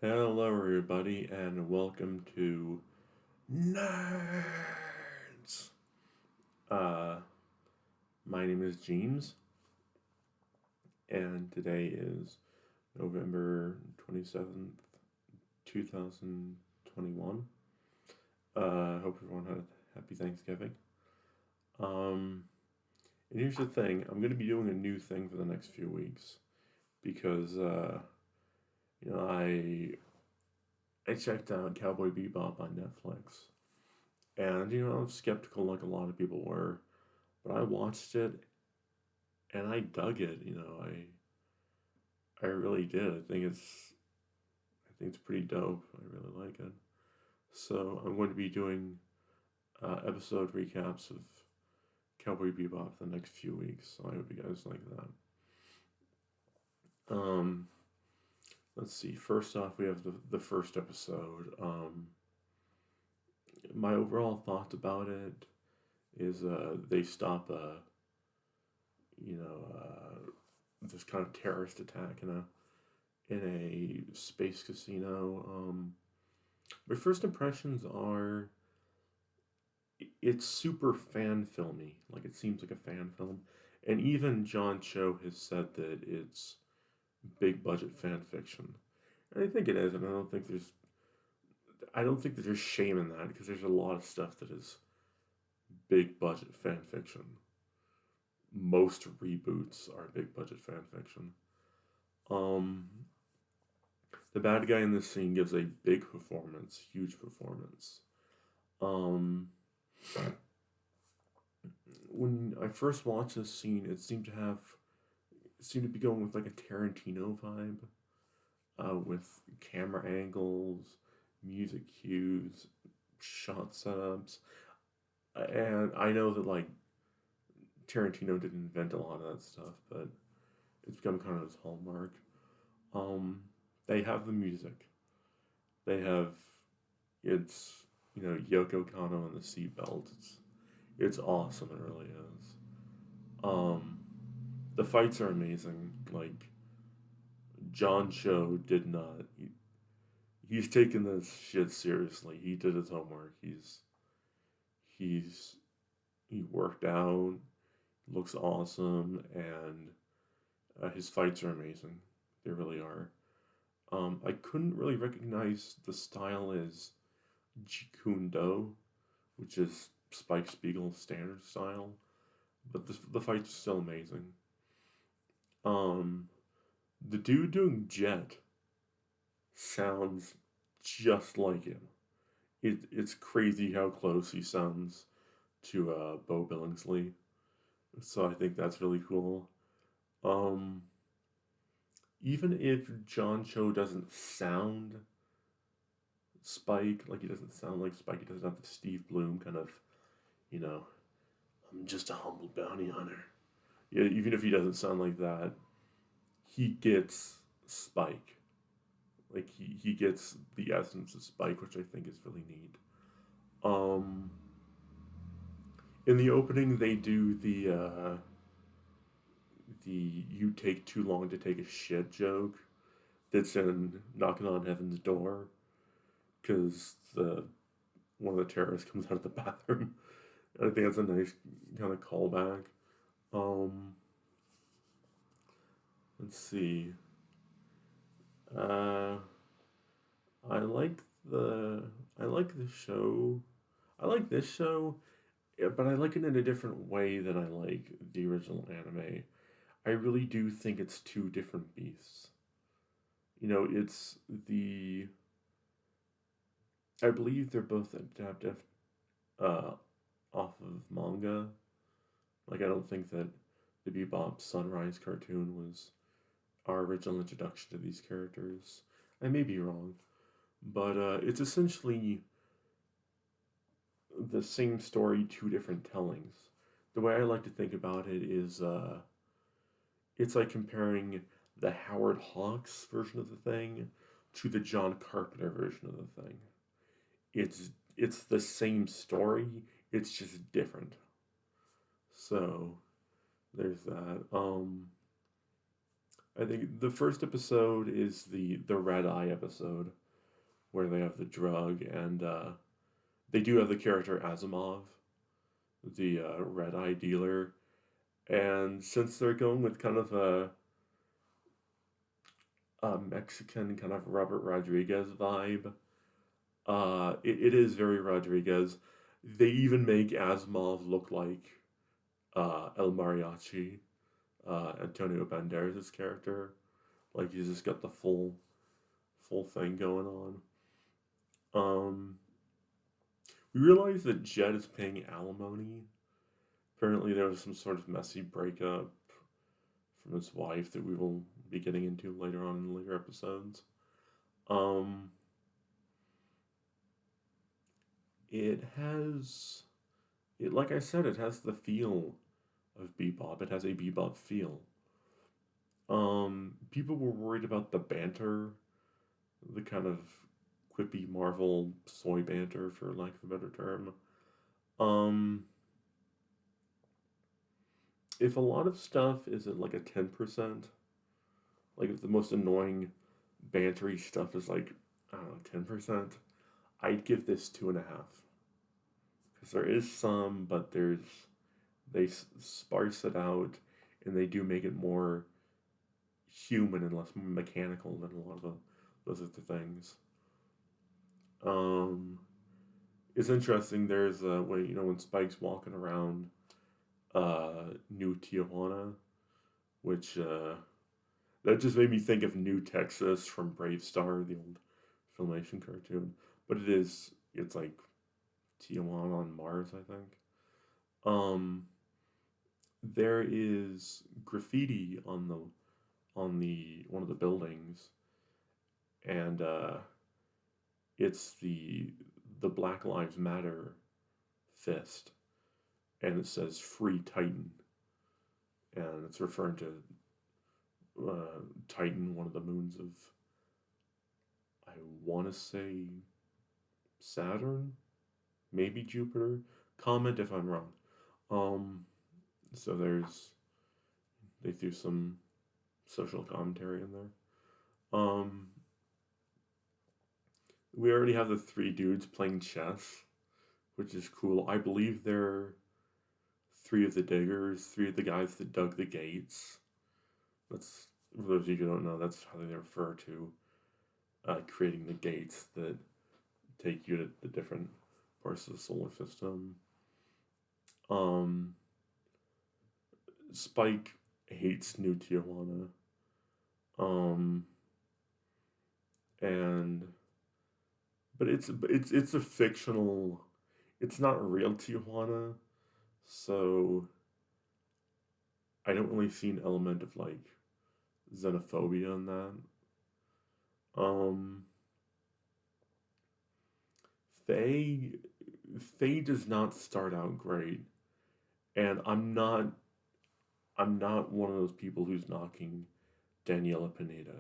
Hello, everybody, and welcome to Nerds. Uh, my name is James, and today is November 27th, 2021. Hope everyone had a happy Thanksgiving. Um, and here's the thing I'm going to be doing a new thing for the next few weeks because, you know, I checked out Cowboy Bebop on Netflix. And, I was skeptical like a lot of people were. But I watched it and I dug it, I really did. I think it's pretty dope. I really like it. So I'm going to be doing episode recaps of Cowboy Bebop the next few weeks. So I hope you guys like that. Let's see. First off, we have the first episode. My overall thoughts about it is they stop this kind of terrorist attack in a space casino. My first impressions are it's super fan filmy. Like it seems like a fan film, and even John Cho has said that it's big budget fan fiction, and I think it is. And I don't think that there's shame in that because there's a lot of stuff that is big budget fan fiction. Most reboots are big budget fan fiction. Um, the bad guy in this scene gives a big performance, huge performance. Um, when I first watched this scene, it seemed to be going with like a Tarantino vibe, with camera angles, music cues, shot setups, and I know that like Tarantino didn't invent a lot of that stuff, but it's become kind of his hallmark. Um, they have the music. They have it's Yoko Kano and the seatbelt. It's awesome. It really is. Um, the fights are amazing. Like John Cho did not. He's taken this shit seriously. He did his homework. He's he worked out. Looks awesome, and his fights are amazing. They really are. I couldn't really recognize the style as Jeet Do, which is Spike Spiegel's standard style, but the fights are still amazing. Um, the dude doing Jet sounds just like him. It's crazy how close he sounds to Bo Billingsley. So I think that's really cool. Um, Even if John Cho doesn't sound Spike, like he doesn't sound like Spike, he doesn't have the Steve Bloom kind of, you know, I'm just a humble bounty hunter. Yeah, even if he doesn't sound like that, he gets Spike. Like he gets the essence of Spike, which I think is really neat. Um, in the opening, they do the "you take too long to take a shit" joke that's in Knocking on Heaven's Door because the one of the terrorists comes out of the bathroom. I think that's a nice kind of callback. Um, let's see. Uh, I like the I like the show. I like this show, yeah, but I like it in a different way than I like the original anime. I really do think it's two different beasts. It's the I believe they're both adapted uh, off of manga. Like I don't think that the Bebop Sunrise cartoon was our original introduction to these characters. I may be wrong, but it's essentially the same story, two different tellings. The way I like to think about it is it's like comparing the Howard Hawks version of the thing to the John Carpenter version of the thing. It's the same story, it's just different. So there's that. I think the first episode is the red eye episode where they have the drug and they do have the character Asimov, the red eye dealer, and since they're going with kind of a Mexican kind of Robert Rodriguez vibe, it is very Rodriguez. They even make Asimov look like El Mariachi, Antonio Banderas' character. Like he's just got the full thing going on. Um, we realize that Jed is paying alimony. Apparently, there was some sort of messy breakup from his wife that we will be getting into later on in later episodes. Um, it has, it like I said, it has the feel of Bebop. It has a Bebop feel. People were worried about the banter, the kind of quippy Marvel soy banter, for lack of a better term. Um, if a lot of stuff is at like a 10%, like if the most annoying bantery stuff is like, I don't know, 10%, I'd give this 2.5. Because there is some, but they sparse it out and they do make it more human and less mechanical than a lot of those other things. Um, it's interesting. There's when when Spike's walking around New Tijuana, which that just made me think of New Texas from Brave Star, the old Filmation cartoon. But it's like Tijuana on Mars, I think. Um, there is graffiti on the one of the buildings, and it's the Black Lives Matter fist, and it says "Free Titan," and it's referring to Titan, one of the moons of, I want to say, Saturn, maybe Jupiter. Comment if I'm wrong. Um, so they threw some social commentary in there. We already have the three dudes playing chess, which is cool. I believe they're three of the diggers, three of the guys that dug the gates. That's, for those of you who don't know, that's how they refer to creating the gates that take you to the different parts of the solar system. Um, Spike hates New Tijuana. Um, and it's a fictional. It's not real Tijuana, so I don't really see an element of like xenophobia in that. Um, Faye Faye does not start out great, and I'm not one of those people who's knocking Daniela Pineda,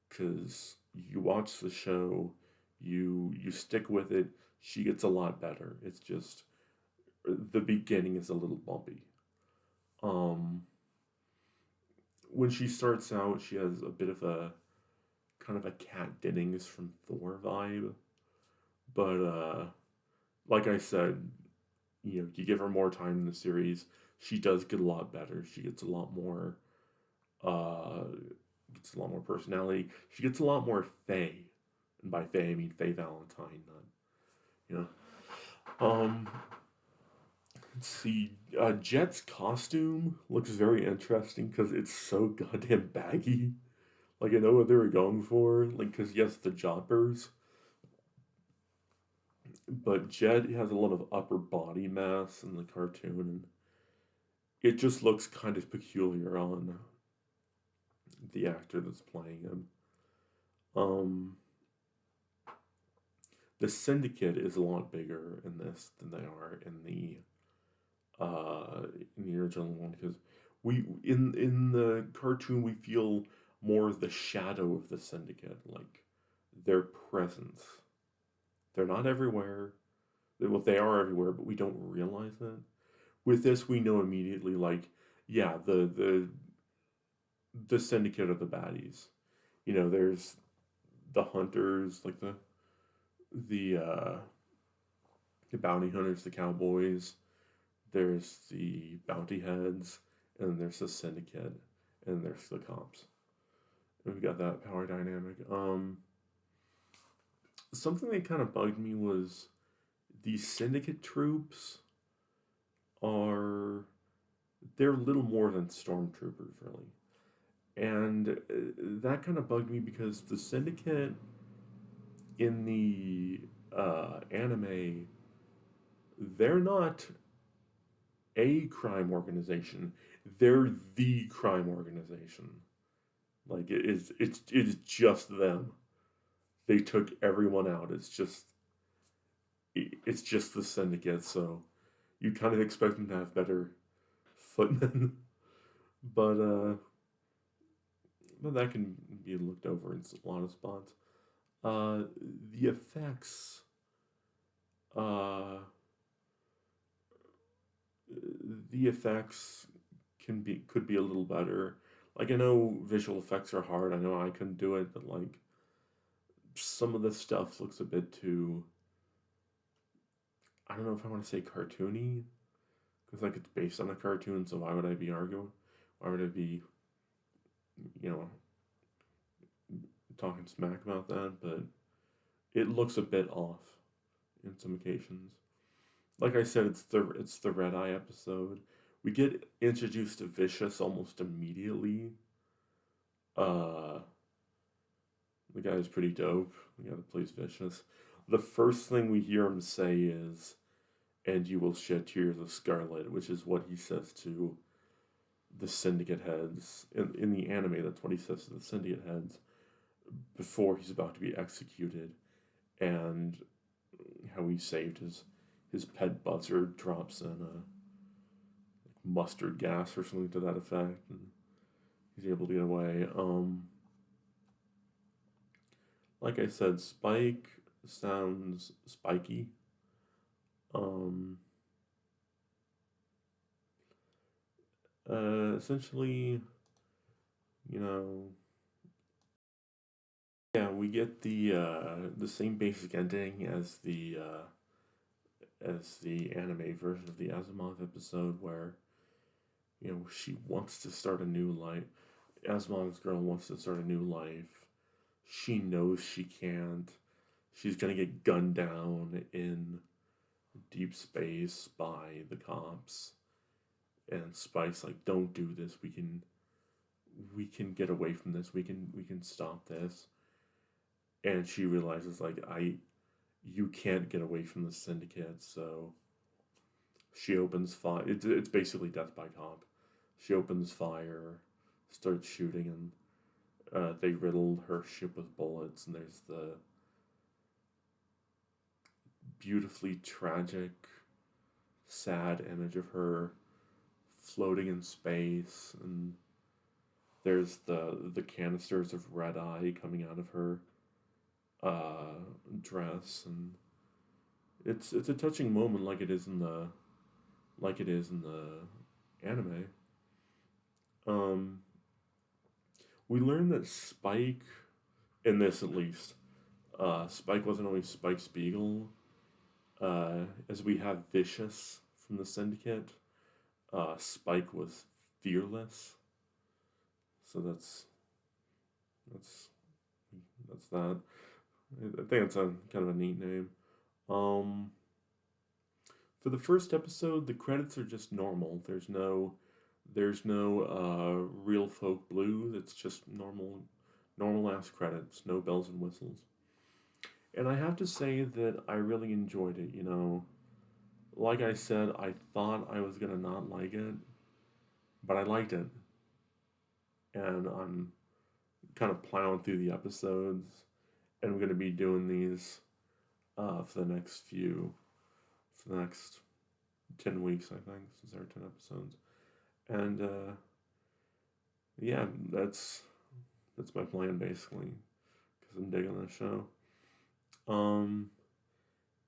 because you watch the show, you stick with it, she gets a lot better. It's just the beginning is a little bumpy. Um, when she starts out, she has a bit of a kind of a Kat Dennings from Thor vibe, but like I said, you give her more time in the series, she does get a lot better. She uh, gets a lot more personality. She gets a lot more Faye, and by Faye I mean Faye Valentine, not you know. Um, let's see. Jet's costume looks very interesting because it's so goddamn baggy. Like I know what they were going for, like because yes, the jobbers, but Jet has a lot of upper body mass in the cartoon, and it just looks kind of peculiar on the actor that's playing him. Um, the Syndicate is a lot bigger in this than they are in the original one, because we in the cartoon we feel more of the shadow of the Syndicate, like their presence. They're not everywhere. Well, they are everywhere, but we don't realize it. With this, we know immediately, like, yeah, the the syndicate are the baddies. You know, there's the hunters, like the uh, the bounty hunters, the cowboys. There's the bounty heads, and then there's the syndicate, and there's the cops. And we got that power dynamic. Something that kind of bugged me was these syndicate troops are they're little more than stormtroopers, really. And that kind of bugged me because the syndicate in the anime, they're not a crime organization. They're the crime organization. Like it is just them. They took everyone out. It's just the syndicate. So you kind of expect them to have better footmen, but but that can be looked over in a lot of spots. Uh, the effects. Uh, the effects could be a little better. Like I know visual effects are hard. I know I couldn't do it, but like some of the stuff looks a bit too. I don't know if I want to say cartoony because like it's based on a cartoon. So why would I be arguing? Why would I be, you know, talking smack about that? But it looks a bit off in some occasions. Like I said, it's the Red Eye episode. We get introduced to Vicious almost immediately. Uh, the guy is pretty dope. The guy that plays Vicious. The first thing we hear him say is, "And you will shed tears of scarlet," which is what he says to the syndicate heads in the anime. That's what he says to the syndicate heads before he's about to be executed, and how he saved his pet buzzard drops in a mustard gas or something to that effect, and he's able to get away. Like I said, Spike sounds spiky. Um, Essentially, you know, yeah, we get the same basic ending as the anime version of the Asimov episode where she wants to start a new life. Asimov's girl wants to start a new life. She knows she can't. She's gonna get gunned down in deep space by the cops. And Spike's like, "Don't do this. We can get away from this. We can stop this." And she realizes like you can't get away from the syndicate, so she opens fire. It's basically death by cop. She opens fire, starts shooting, and they riddle her ship with bullets. And there's the beautifully tragic, sad image of her floating in space, and there's the canisters of red eye coming out of her dress, and it's a touching moment, like it is in the anime. Um, we learn that Spike, in this at least, Spike wasn't always Spike Spiegel. As we have Vicious from the Syndicate, Spike was fearless. So that's that's that. I think it's a kind of a neat name. Um, for the first episode, the credits are just normal. There's no real folk blues. It's just normal ass credits, no bells and whistles. And I have to say that I really enjoyed it. Like I said, I thought I was gonna not like it, but I liked it, and I'm kind of plowing through the episodes, and I'm gonna be doing these for the next 10 weeks, I think, since there are 10 episodes. And yeah, that's my plan basically, because I'm digging that show. Um,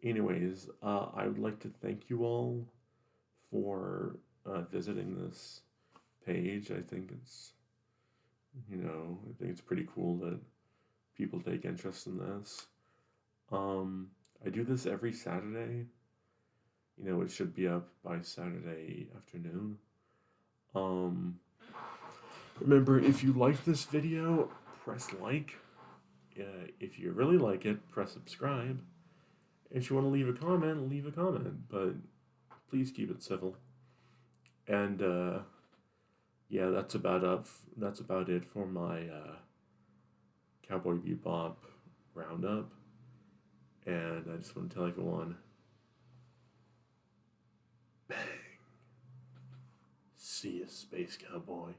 Anyways, I would like to thank you all for visiting this page. I think You know, I think it's pretty cool that people take interest in this. I do this every Saturday. You know, it should be up by Saturday afternoon. Um, Remember, if you like this video, press like. If you really like it, press subscribe. If you want to leave a comment, leave a comment. But please keep it civil. And yeah, that's about it for my Cowboy Bebop roundup. And I just want to tell everyone, bang. See ya, Space Cowboy.